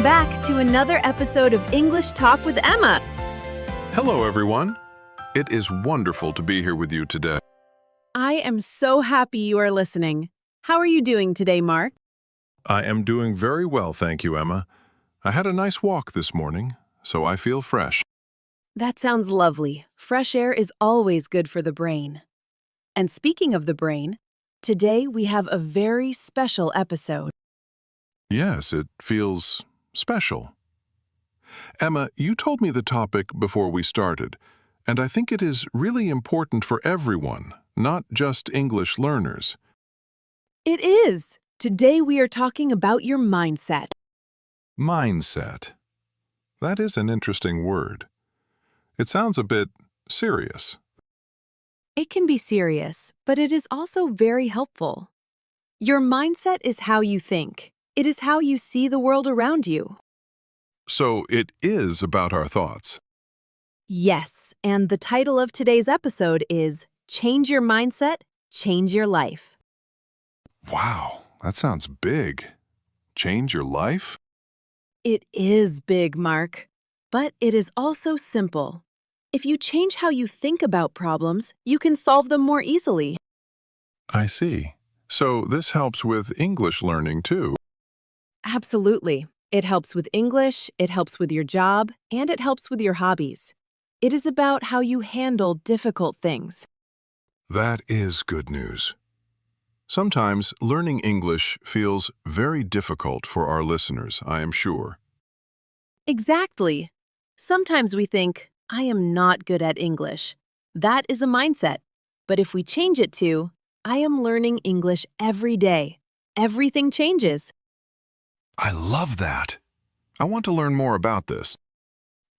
back to another episode of English Talk with Emma. Hello, everyone. It is wonderful to be here with you today. I am so happy you are listening. How are you doing today, Mark? I am doing very well, thank you, Emma. I had a nice walk this morning, so I feel fresh. That sounds lovely. Fresh air is always good for the brain. And speaking of the brain, today we have a very special episode. Yes, it feels special. Emma, you told me the topic before we started, and I think it is really important for everyone, not just English learners. It is! Today we are talking about your mindset. Mindset. That is an interesting word. It sounds a bit serious. It can be serious, but it is also very helpful. Your mindset is how you think. It is how you see the world around you. So it is about our thoughts. Yes, and the title of today's episode is Change Your Mindset, Change Your Life. Wow, that sounds big. Change your life? It is big, Mark, but it is also simple. If you change how you think about problems, you can solve them more easily. I see. So this helps with English learning too. Absolutely. It helps with English, it helps with your job, and it helps with your hobbies. It is about how you handle difficult things. That is good news. Sometimes learning English feels very difficult for our listeners, I am sure. Exactly. Sometimes we think, I am not good at English. That is a mindset. But if we change it to, I am learning English every day, everything changes. I love that. I want to learn more about this.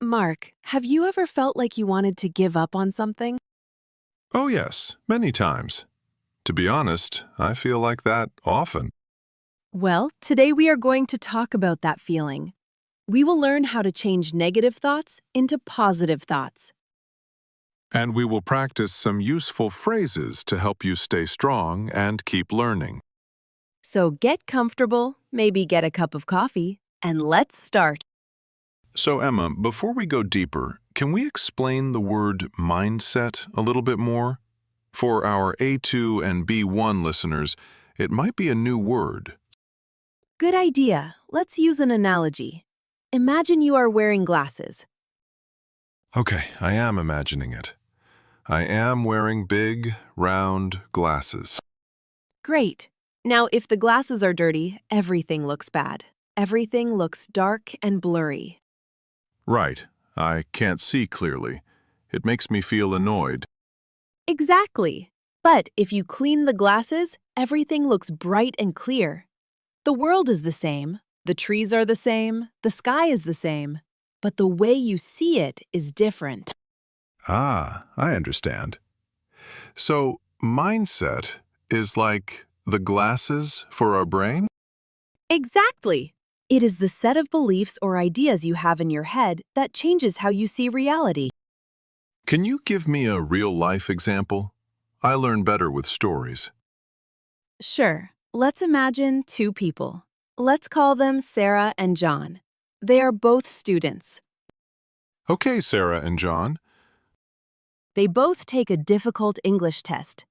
Mark, have you ever felt like you wanted to give up on something? Oh yes, many times. To be honest, I feel like that often. Well, today we are going to talk about that feeling. We will learn how to change negative thoughts into positive thoughts. And we will practice some useful phrases to help you stay strong and keep learning. So get comfortable, maybe get a cup of coffee, and let's start. So Emma, before we go deeper, can we explain the word mindset a little bit more? For our A2 and B1 listeners, it might be a new word. Good idea. Let's use an analogy. Imagine you are wearing glasses. Okay, I am imagining it. I am wearing big, round glasses. Great. Now, if the glasses are dirty, everything looks bad. Everything looks dark and blurry. Right, I can't see clearly. It makes me feel annoyed. Exactly. But if you clean the glasses, everything looks bright and clear. The world is the same, the trees are the same, the sky is the same, but the way you see it is different. Ah, I understand. So, mindset is like the glasses for our brain? Exactly. It is the set of beliefs or ideas you have in your head that changes how you see reality. Can you give me a real-life example? I learn better with stories. Sure. Let's imagine two people. Let's call them Sarah and John. They are both students. Okay, Sarah and John. They both take a difficult English test.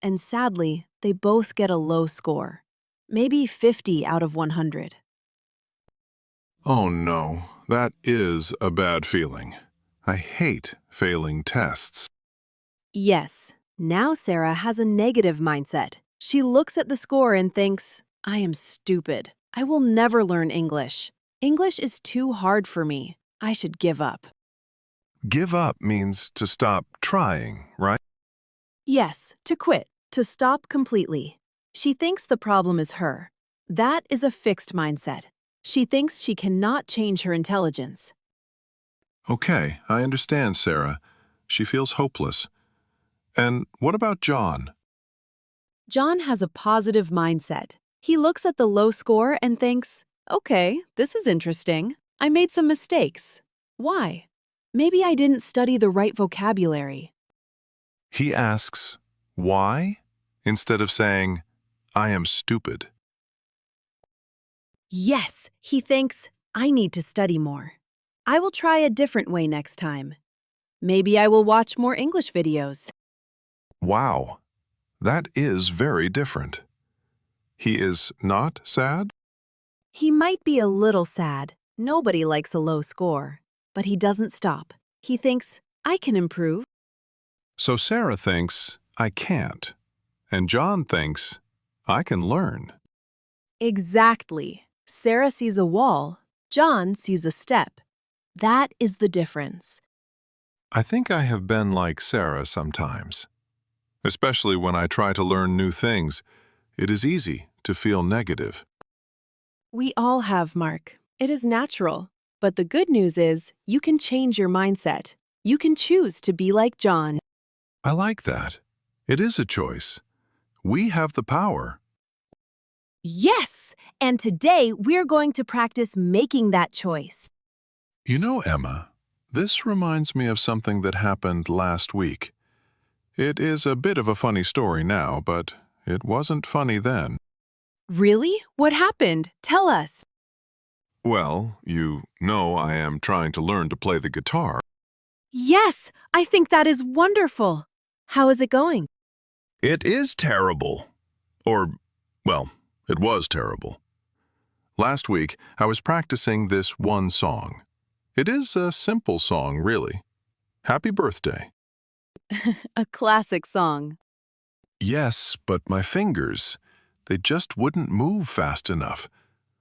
And sadly, they both get a low score. Maybe 50 out of 100. Oh no, that is a bad feeling. I hate failing tests. Yes, now Sarah has a negative mindset. She looks at the score and thinks, I am stupid. I will never learn English. English is too hard for me. I should give up. Give up means to stop trying, right? Yes, to quit, to stop completely. She thinks the problem is her. That is a fixed mindset. She thinks she cannot change her intelligence. Okay, I understand, Sarah. She feels hopeless. And what about John? John has a positive mindset. He looks at the low score and thinks, okay, this is interesting. I made some mistakes. Why? Maybe I didn't study the right vocabulary. He asks, why? Instead of saying, I am stupid. Yes, he thinks, I need to study more. I will try a different way next time. Maybe I will watch more English videos. Wow, that is very different. He is not sad? He might be a little sad. Nobody likes a low score. But he doesn't stop. He thinks, I can improve. So Sarah thinks, I can't. And John thinks, I can learn. Exactly. Sarah sees a wall. John sees a step. That is the difference. I think I have been like Sarah sometimes. Especially when I try to learn new things, it is easy to feel negative. We all have, Mark. It is natural. But the good news is, you can change your mindset. You can choose to be like John. I like that. It is a choice. We have the power. Yes! And today, we're going to practice making that choice. You know, Emma, this reminds me of something that happened last week. It is a bit of a funny story now, but it wasn't funny then. Really? What happened? Tell us. Well, you know I am trying to learn to play the guitar. Yes! I think that is wonderful. How is it going? It is terrible. Or, well, it was terrible. Last week, I was practicing this one song. It is a simple song, really. Happy birthday. A classic song. Yes, but my fingers, they just wouldn't move fast enough.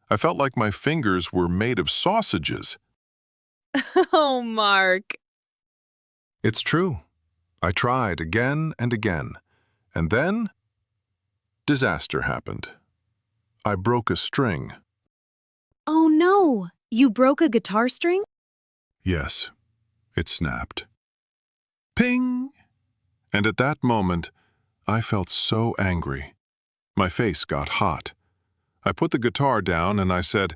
I felt like my fingers were made of sausages. Oh, Mark. It's true. I tried again and again. And then, disaster happened. I broke a string. Oh no! You broke a guitar string? Yes, it snapped. Ping! And at that moment, I felt so angry. My face got hot. I put the guitar down and I said,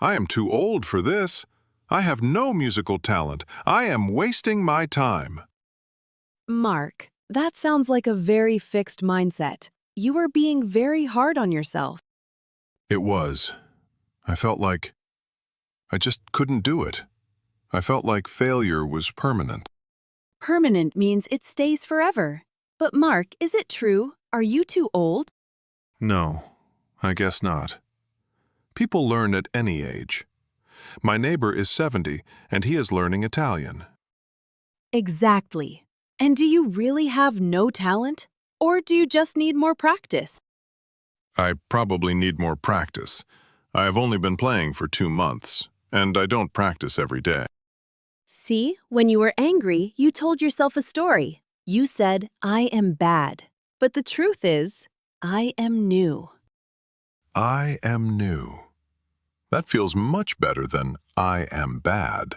I am too old for this. I have no musical talent. I am wasting my time. Mark, that sounds like a very fixed mindset. You are being very hard on yourself. It was. I felt like I just couldn't do it. I felt like failure was permanent. Permanent means it stays forever. But Mark, is it true? Are you too old? No, I guess not. People learn at any age. My neighbor is 70 and he is learning Italian. Exactly. And do you really have no talent? Or do you just need more practice? I probably need more practice. I have only been playing for 2 months, and I don't practice every day. See, when you were angry, you told yourself a story. You said, I am bad. But the truth is, I am new. I am new. That feels much better than I am bad.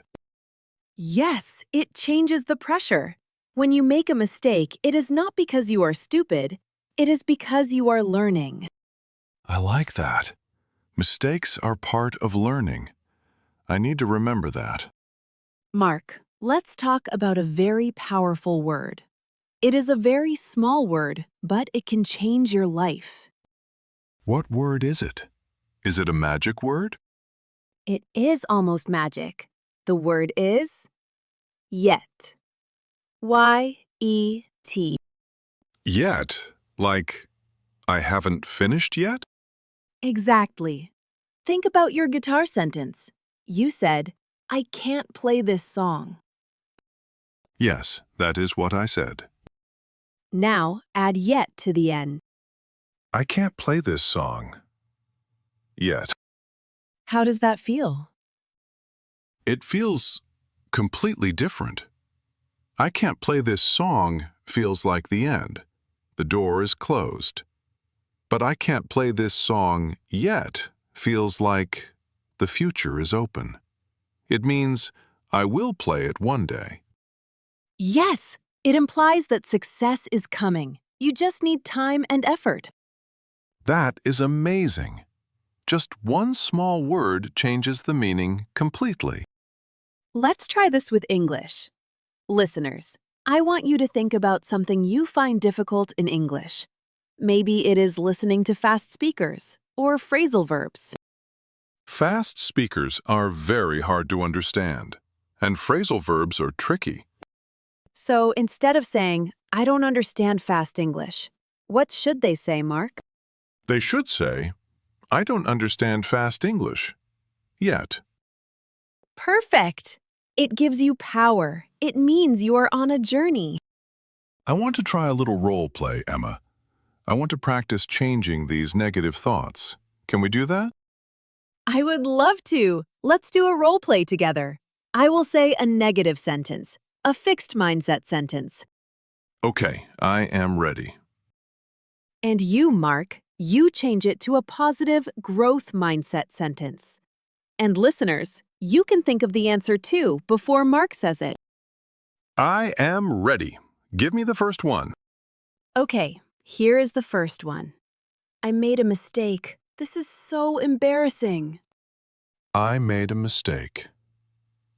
Yes, it changes the pressure. When you make a mistake, it is not because you are stupid. It is because you are learning. I like that. Mistakes are part of learning. I need to remember that. Mark, let's talk about a very powerful word. It is a very small word, but it can change your life. What word is it? Is it a magic word? It is almost magic. The word is yet. Y-E-T. Yet? Like, I haven't finished yet? Exactly. Think about your guitar sentence. You said, I can't play this song. Yes, that is what I said. Now add yet to the end. I can't play this song. Yet. How does that feel? It feels completely different. I can't play this song feels like the end. The door is closed. But I can't play this song yet feels like the future is open. It means I will play it one day. Yes, it implies that success is coming. You just need time and effort. That is amazing. Just one small word changes the meaning completely. Let's try this with English. Listeners, I want you to think about something you find difficult in English. Maybe it is listening to fast speakers or phrasal verbs. Fast speakers are very hard to understand, and phrasal verbs are tricky. So instead of saying, I don't understand fast English, what should they say, Mark? They should say, I don't understand fast English. Yet. Perfect! It gives you power. It means you are on a journey. I want to try a little role play, Emma. I want to practice changing these negative thoughts. Can we do that? I would love to. Let's do a role play together. I will say a negative sentence, a fixed mindset sentence. Okay, I am ready. And you, Mark, you change it to a positive growth mindset sentence. And listeners, you can think of the answer too before Mark says it. I am ready. Give me the first one. Okay, here is the first one. I made a mistake. This is so embarrassing. I made a mistake.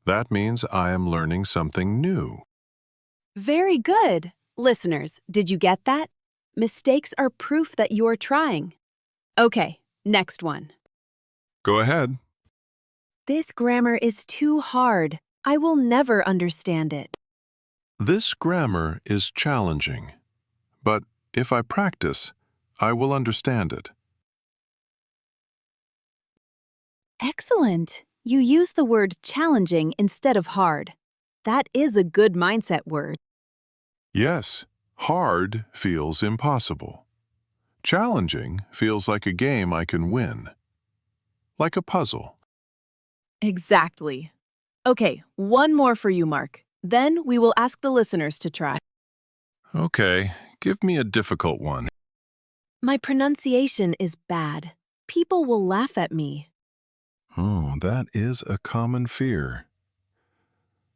That means I am learning something new. Very good. Listeners, did you get that? Mistakes are proof that you're trying. Okay, next one. Go ahead. This grammar is too hard. I will never understand it. This grammar is challenging, but if I practice, I will understand it. Excellent. You use the word challenging instead of hard. That is a good mindset word. Yes, hard feels impossible. Challenging feels like a game I can win. Like a puzzle. Exactly. Okay, one more for you, Mark. Then we will ask the listeners to try. Okay, give me a difficult one. My pronunciation is bad. People will laugh at me. Oh, that is a common fear.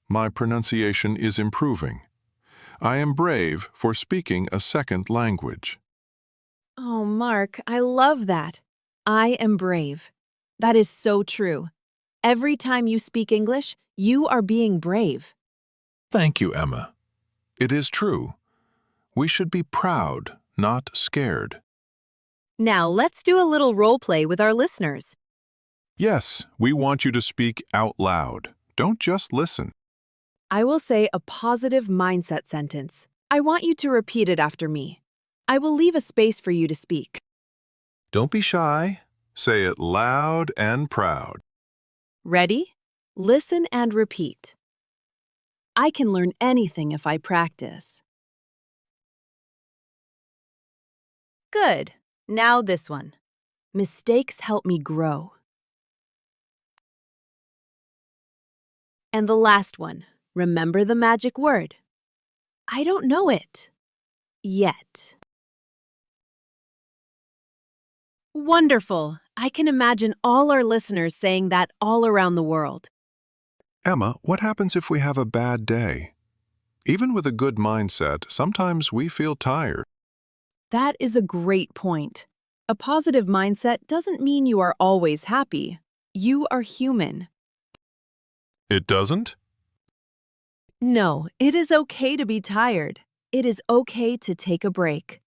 My pronunciation is improving. I am brave for speaking a second language. Oh, Mark, I love that. I am brave. That is so true. Every time you speak English, you are being brave. Thank you, Emma. It is true. We should be proud, not scared. Now let's do a little role play with our listeners. Yes, we want you to speak out loud. Don't just listen. I will say a positive mindset sentence. I want you to repeat it after me. I will leave a space for you to speak. Don't be shy. Say it loud and proud. Ready? Listen and repeat. I can learn anything if I practice. Good. Now this one. Mistakes help me grow. And the last one. Remember the magic word. I don't know it. Yet. Wonderful. I can imagine all our listeners saying that all around the world. Emma, what happens if we have a bad day? Even with a good mindset, sometimes we feel tired. That is a great point. A positive mindset doesn't mean you are always happy. You are human. It doesn't? No, it is okay to be tired. It is okay to take a break.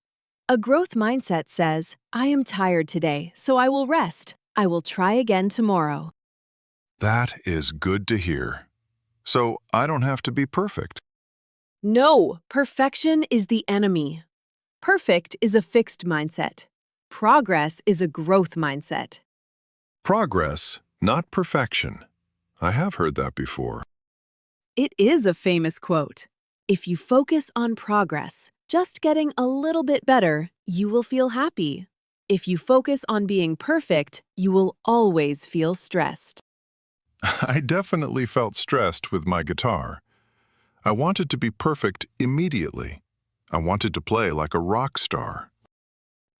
A growth mindset says, I am tired today, so I will rest. I will try again tomorrow. That is good to hear. So I don't have to be perfect. No, perfection is the enemy. Perfect is a fixed mindset. Progress is a growth mindset. Progress, not perfection. I have heard that before. It is a famous quote. If you focus on progress, just getting a little bit better, you will feel happy. If you focus on being perfect, you will always feel stressed. I definitely felt stressed with my guitar. I wanted to be perfect immediately. I wanted to play like a rock star.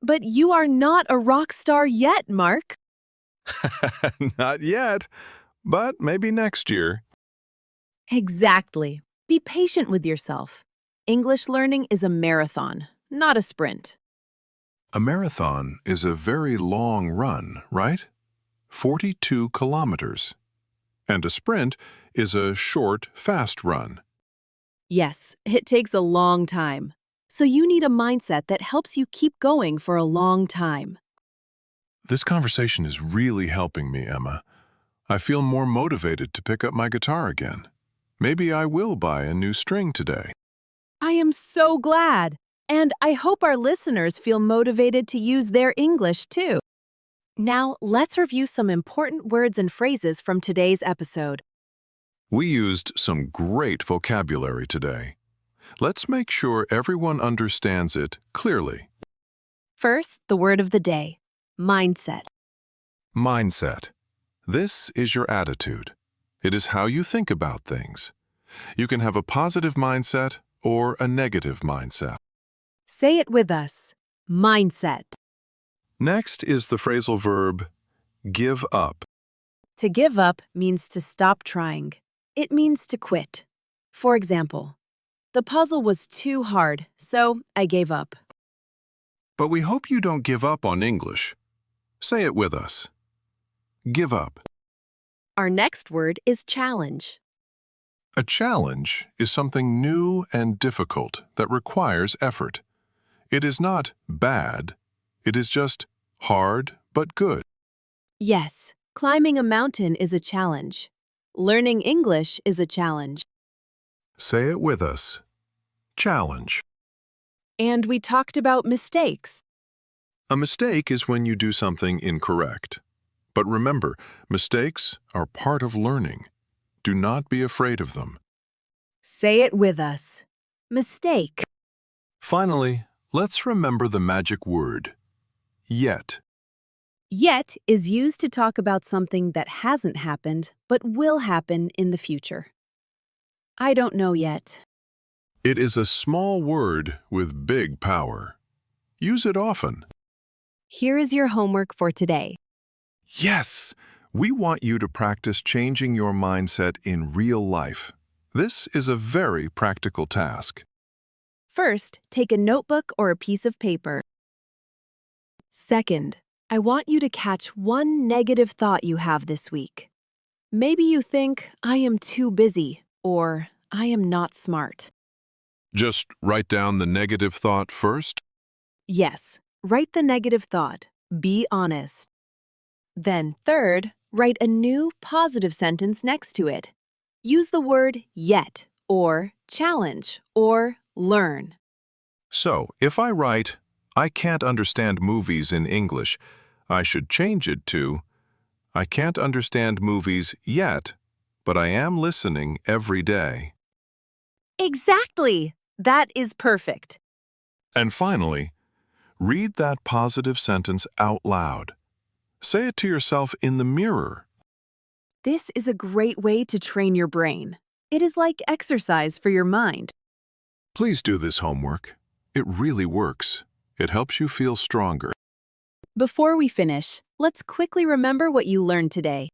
But you are not a rock star yet, Mark. Not yet, but maybe next year. Exactly. Be patient with yourself. English learning is a marathon, not a sprint. A marathon is a very long run, right? 42 kilometers. And a sprint is a short, fast run. Yes, it takes a long time. So you need a mindset that helps you keep going for a long time. This conversation is really helping me, Emma. I feel more motivated to pick up my guitar again. Maybe I will buy a new string today. I am so glad. And I hope our listeners feel motivated to use their English too. Now, let's review some important words and phrases from today's episode. We used some great vocabulary today. Let's make sure everyone understands it clearly. First, the word of the day, mindset. Mindset. This is your attitude. It is how you think about things. You can have a positive mindset or a negative mindset. Say it with us, mindset. Next is the phrasal verb give up. To give up means to stop trying. It means to quit. For example, the puzzle was too hard, so I gave up. But we hope you don't give up on English. Say it with us. Give up. Our next word is challenge. A challenge is something new and difficult that requires effort. It is not bad. It is just hard but good. Yes, climbing a mountain is a challenge. Learning English is a challenge. Say it with us. Challenge. And we talked about mistakes. A mistake is when you do something incorrect. But remember, mistakes are part of learning. Do not be afraid of them. Say it with us. Mistake. Finally, let's remember the magic word. Yet. Yet is used to talk about something that hasn't happened, but will happen in the future. I don't know yet. It is a small word with big power. Use it often. Here is your homework for today. Yes! We want you to practice changing your mindset in real life. This is a very practical task. First, take a notebook or a piece of paper. Second, I want you to catch one negative thought you have this week. Maybe you think, I am too busy, or I am not smart. Just write down the negative thought first. Yes, write the negative thought. Be honest. Then third, write a new positive sentence next to it. Use the word yet, or challenge, or learn. So, if I write, I can't understand movies in English, I should change it to, I can't understand movies yet, but I am listening every day. Exactly! That is perfect. And finally, read that positive sentence out loud. Say it to yourself in the mirror. This is a great way to train your brain. It is like exercise for your mind. Please do this homework. It really works. It helps you feel stronger. Before we finish, let's quickly remember what you learned today.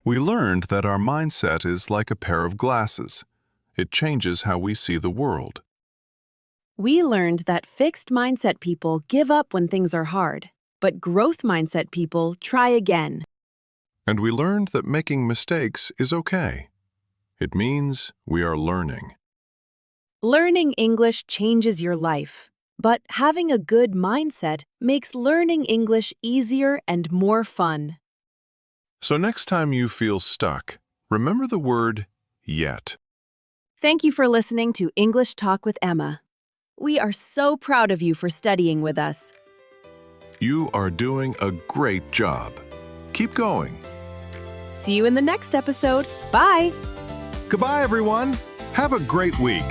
We learned that our mindset is like a pair of glasses. It changes how we see the world. We learned that fixed mindset people give up when things are hard, but growth mindset people try again. And we learned that making mistakes is okay. It means we are learning. Learning English changes your life, but having a good mindset makes learning English easier and more fun. So next time you feel stuck, remember the word yet. Thank you for listening to English Talk with Emma. We are so proud of you for studying with us. You are doing a great job. Keep going. See you in the next episode. Bye! Goodbye, everyone. Have a great week.